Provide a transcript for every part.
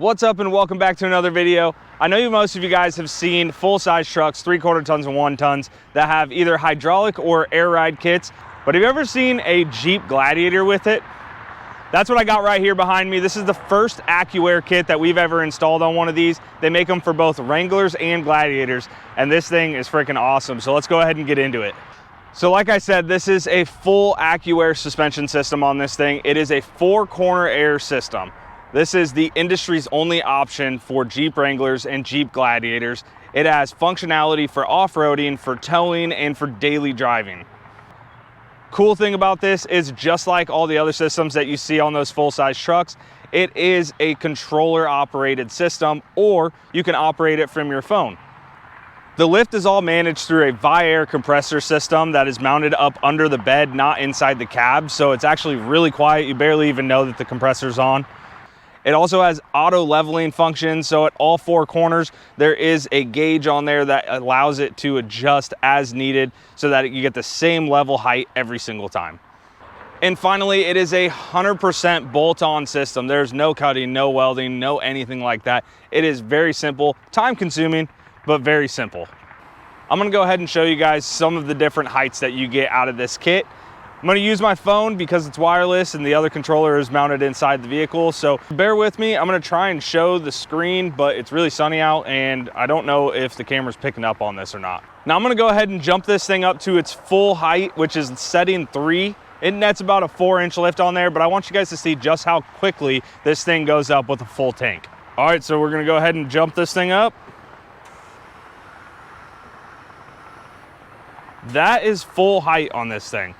What's up and welcome back to another video. I know most of you guys have seen full-size trucks, 3/4 tons and 1 tons that have either hydraulic or air ride kits, but have you ever seen a Jeep Gladiator with it? That's what I got right here behind me. This is the first Accuair kit that we've ever installed on one of these. They make them for both Wranglers and Gladiators, and this thing is freaking awesome. So let's go ahead and get into it. So like I said, this is a full Accuair suspension system on this thing. It is a 4-corner air system. This is the industry's only option for Jeep Wranglers and Jeep Gladiators. It has functionality for off-roading, for towing, and for daily driving. Cool thing about this is, just like all the other systems that you see on those full-size trucks, it is a controller-operated system, or you can operate it from your phone. The lift is all managed through a Accuair compressor system that is mounted up under the bed, not inside the cab, so it's actually really quiet. You barely even know that the compressor's on. It also has auto leveling functions, so at all 4 corners, there is a gauge on there that allows it to adjust as needed so that you get the same level height every single time. And finally, it is a 100% bolt-on system. There's no cutting, no welding, no anything like that. It is very simple, time-consuming, but very simple. I'm gonna go ahead and show you guys some of the different heights that you get out of this kit. I'm gonna use my phone because it's wireless and the other controller is mounted inside the vehicle. So bear with me, I'm gonna try and show the screen, but it's really sunny out and I don't know if the camera's picking up on this or not. Now I'm gonna go ahead and jump this thing up to its full height, which is setting 3. It nets about a 4-inch lift on there, but I want you guys to see just how quickly this thing goes up with a full tank. All right, so we're gonna go ahead and jump this thing up. That is full height on this thing.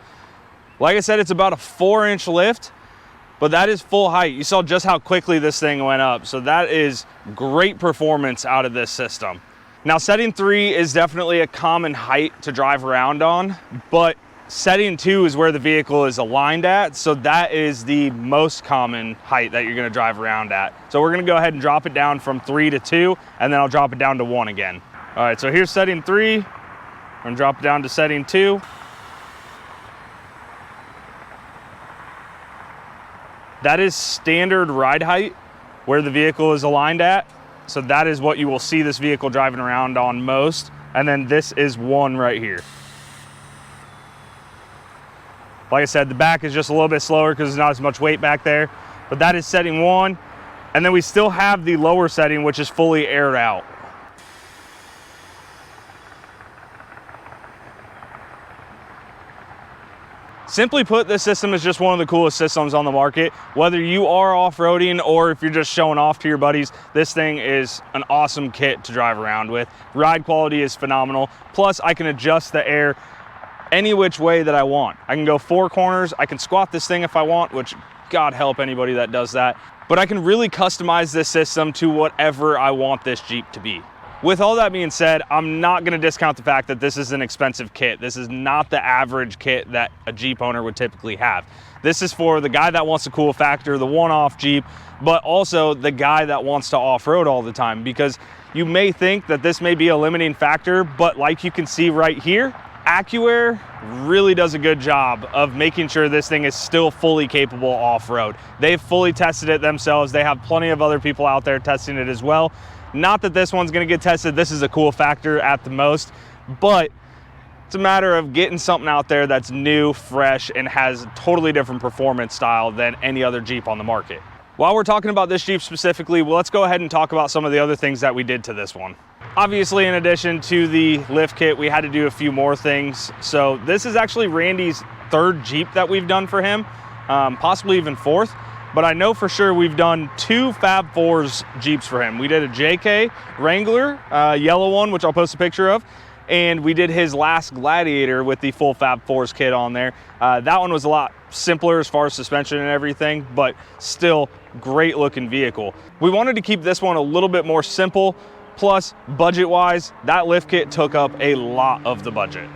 Like I said, it's about a 4-inch lift, but that is full height. You saw just how quickly this thing went up. So that is great performance out of this system. Now, setting 3 is definitely a common height to drive around on, but setting 2 is where the vehicle is aligned at. So that is the most common height that you're gonna drive around at. So we're gonna go ahead and drop it down from 3 to 2, and then I'll drop it down to 1 again. All right, so here's setting 3. I'm gonna drop it down to setting 2. That is standard ride height where the vehicle is aligned at. So that is what you will see this vehicle driving around on most. And then this is 1 right here. Like I said, the back is just a little bit slower because there's not as much weight back there, but that is setting 1. And then we still have the lower setting, which is fully aired out. Simply put, this system is just one of the coolest systems on the market. Whether you are off-roading or if you're just showing off to your buddies, this thing is an awesome kit to drive around with. Ride quality is phenomenal. Plus, I can adjust the air any which way that I want. I can go 4 corners. I can squat this thing if I want, which God help anybody that does that. But I can really customize this system to whatever I want this Jeep to be. With all that being said, I'm not gonna discount the fact that this is an expensive kit. This is not the average kit that a Jeep owner would typically have. This is for the guy that wants the cool factor, the one-off Jeep, but also the guy that wants to off-road all the time, because you may think that this may be a limiting factor, but like you can see right here, Accuair really does a good job of making sure this thing is still fully capable off-road. They've fully tested it themselves. They have plenty of other people out there testing it as well. Not that this one's gonna get tested. This is a cool factor at the most, but it's a matter of getting something out there that's new, fresh, and has a totally different performance style than any other Jeep on the market. While we're talking about this Jeep specifically, well, let's go ahead and talk about some of the other things that we did to this one. Obviously, in addition to the lift kit, we had to do a few more things. So this is actually Randy's 3rd Jeep that we've done for him, possibly even 4th. But I know for sure we've done 2 Fab Fours Jeeps for him. We did a JK Wrangler, yellow one, which I'll post a picture of, and we did his last Gladiator with the full Fab Fours kit on there. That one was a lot simpler as far as suspension and everything, but still great looking vehicle. We wanted to keep this one a little bit more simple, plus budget-wise, that lift kit took up a lot of the budget.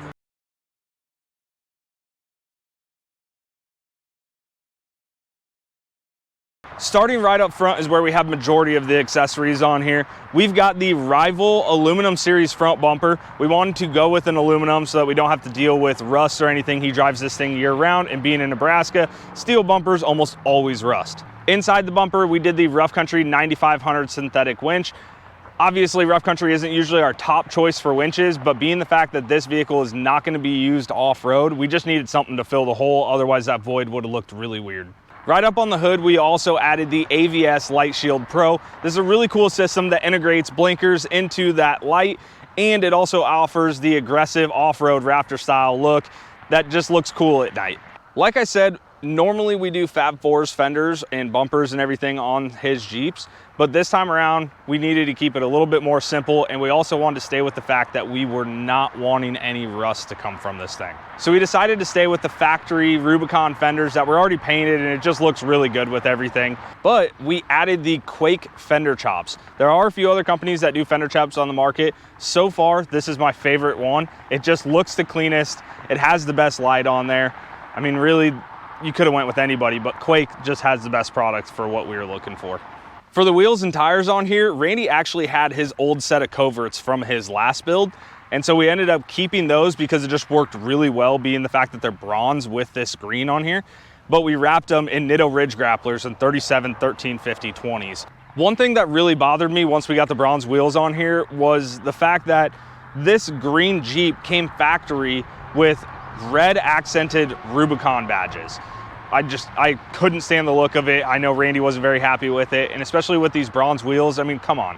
Starting right up front is where we have majority of the accessories on here. We've got the Rival Aluminum Series front bumper. We wanted to go with an aluminum so that we don't have to deal with rust or anything. He drives this thing year round, and being in Nebraska, steel bumpers almost always rust. Inside the bumper, we did the Rough Country 9500 synthetic winch. Obviously, Rough Country isn't usually our top choice for winches, but being the fact that this vehicle is not going to be used off-road, we just needed something to fill the hole. Otherwise, that void would have looked really weird. Right up on the hood, we also added the AVS Light Shield Pro. This is a really cool system that integrates blinkers into that light, and it also offers the aggressive off-road Raptor style look that just looks cool at night. Like I said, normally we do Fab Fours, fenders, and bumpers and everything on his Jeeps, but this time around we needed to keep it a little bit more simple, and we also wanted to stay with the fact that we were not wanting any rust to come from this thing. So we decided to stay with the factory Rubicon fenders that were already painted, and it just looks really good with everything. But we added the Quake fender chops. There are a few other companies that do fender chops on the market. So far, this is my favorite one. It just looks the cleanest. It has the best light on there. I mean, really, you could have went with anybody, but Quake just has the best product for what we were looking for. For the wheels and tires on here, Randy actually had his old set of coverts from his last build, and so we ended up keeping those because it just worked really well, being the fact that they're bronze with this green on here. But we wrapped them in Nitto Ridge grapplers in 37, 1350, 20s. One thing that really bothered me once we got the bronze wheels on here was the fact that this green Jeep came factory with red accented Rubicon badges. I couldn't stand the look of it. I know Randy wasn't very happy with it, and especially with these bronze wheels, I mean, come on.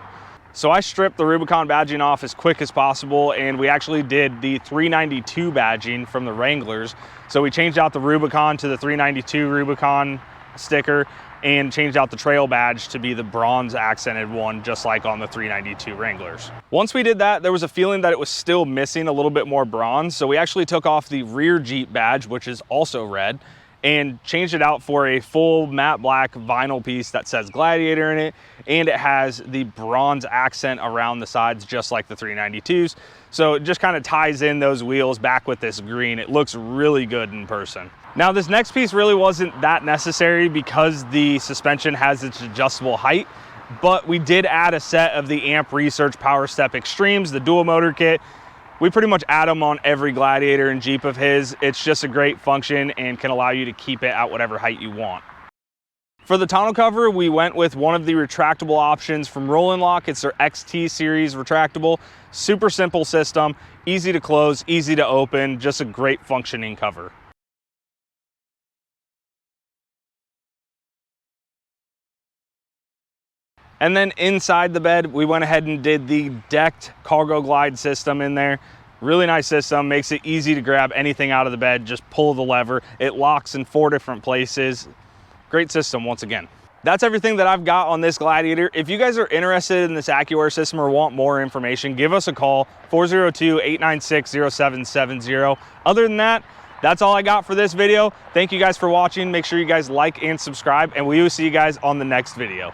So I stripped the Rubicon badging off as quick as possible, and we actually did the 392 badging from the Wranglers. So we changed out the Rubicon to the 392 Rubicon sticker and changed out the trail badge to be the bronze accented one, just like on the 392 Wranglers. Once we did that, there was a feeling that it was still missing a little bit more bronze. So we actually took off the rear Jeep badge, which is also red, and changed it out for a full matte black vinyl piece that says Gladiator in it, and it has the bronze accent around the sides just like the 392s. So it just kind of ties in those wheels back with this green. It looks really good in person. Now this next piece really wasn't that necessary because the suspension has its adjustable height, but we did add a set of the Amp Research Power Step Extremes, the dual motor kit. We pretty much add them on every Gladiator and Jeep of his. It's just a great function and can allow you to keep it at whatever height you want. For the tonneau cover, we went with one of the retractable options from Roll & Lock. It's their XT series retractable. Super simple system, easy to close, easy to open, just a great functioning cover. And then inside the bed, we went ahead and did the decked cargo glide system in there. Really nice system, makes it easy to grab anything out of the bed, just pull the lever. It locks in 4 different places. Great system once again. That's everything that I've got on this Gladiator. If you guys are interested in this Accuair system or want more information, give us a call, 402-896-0770. Other than that, that's all I got for this video. Thank you guys for watching. Make sure you guys like and subscribe, and we will see you guys on the next video.